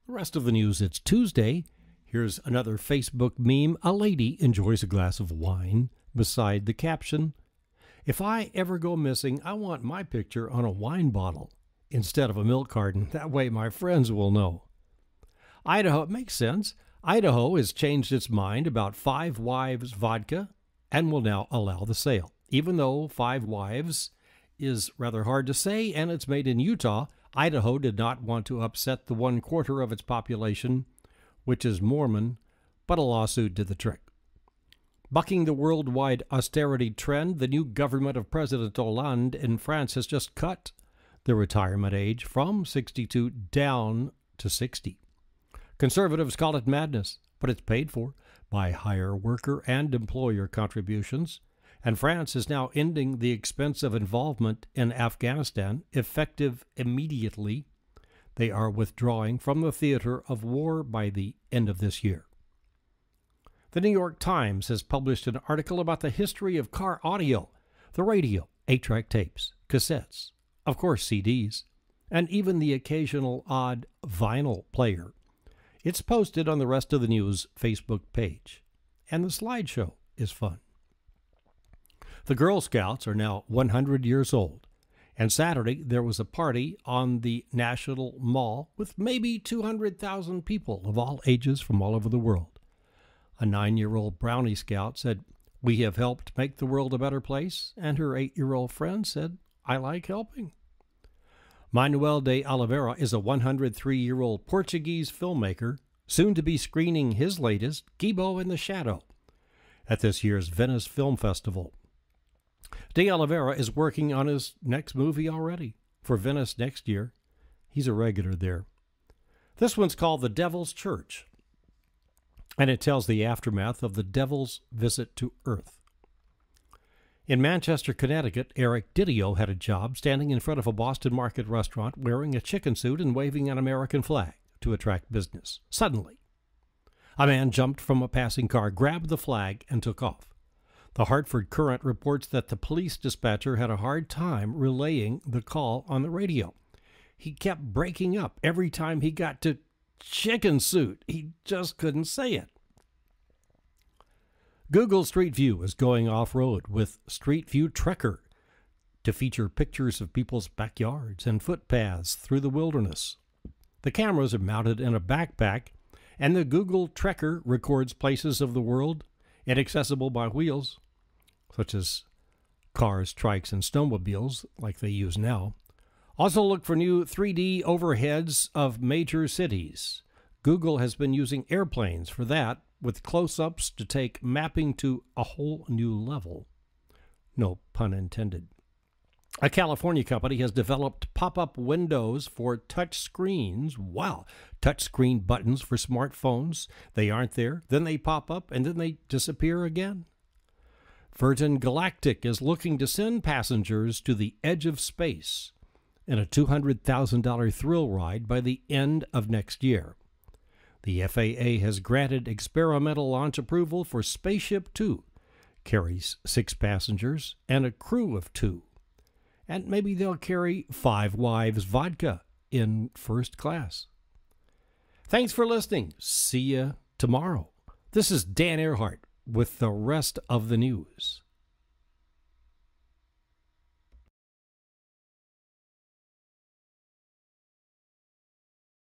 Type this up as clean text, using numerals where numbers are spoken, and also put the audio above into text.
The rest of the news, it's Tuesday. Here's another Facebook meme. A lady enjoys a glass of wine beside the caption, "If I ever go missing, I want my picture on a wine bottle instead of a milk carton. That way my friends will know." Idaho, it makes sense. Idaho has changed its mind about Five Wives vodka and will now allow the sale. Even though Five Wives is rather hard to say and it's made in Utah, Idaho did not want to upset the 1/4 of its population, which is Mormon, but a lawsuit did the trick. Bucking the worldwide austerity trend, the new government of President Hollande in France has just cut the retirement age from 62 down to 60. Conservatives call it madness, but it's paid for by higher worker and employer contributions. And France is now ending the expensive involvement in Afghanistan, effective immediately. They are withdrawing from the theater of war by the end of this year. The New York Times has published an article about the history of car audio, the radio, 8-track tapes, cassettes, of course CDs, and even the occasional odd vinyl player. It's posted on the Rest of the News Facebook page, and the slideshow is fun. The Girl Scouts are now 100 years old, and Saturday there was a party on the National Mall with maybe 200,000 people of all ages from all over the world. A 9-year-old Brownie Scout said, "We have helped make the world a better place," and her 8-year-old friend said, "I like helping." Manuel de Oliveira is a 103-year-old Portuguese filmmaker, soon to be screening his latest, Gibo in the Shadow, at this year's Venice Film Festival. De Oliveira is working on his next movie already for Venice next year. He's a regular there. This one's called The Devil's Church, and it tells the aftermath of the devil's visit to Earth. In Manchester, Connecticut, Eric Didio had a job standing in front of a Boston Market restaurant wearing a chicken suit and waving an American flag to attract business. Suddenly, a man jumped from a passing car, grabbed the flag, and took off. The Hartford Courant reports that the police dispatcher had a hard time relaying the call on the radio. He kept breaking up every time he got to chicken suit. He just couldn't say it. Google Street View is going off-road with Street View Trekker to feature pictures of people's backyards and footpaths through the wilderness. The cameras are mounted in a backpack, and the Google Trekker records places of the world inaccessible by wheels, such as cars, trikes, and snowmobiles like they use now. Also look for new 3D overheads of major cities. Google has been using airplanes for that, with close-ups to take mapping to a whole new level. No pun intended. A California company has developed pop-up windows for touch screens. Wow! Touch screen buttons for smartphones. They aren't there, then they pop up, and then they disappear again. Virgin Galactic is looking to send passengers to the edge of space in a $200,000 thrill ride by the end of next year. The FAA has granted experimental launch approval for Spaceship Two, carries 6 passengers and a crew of 2. And maybe they'll carry Five Wives vodka in first class. Thanks for listening. See you tomorrow. This is Dan Earhart with the rest of the news.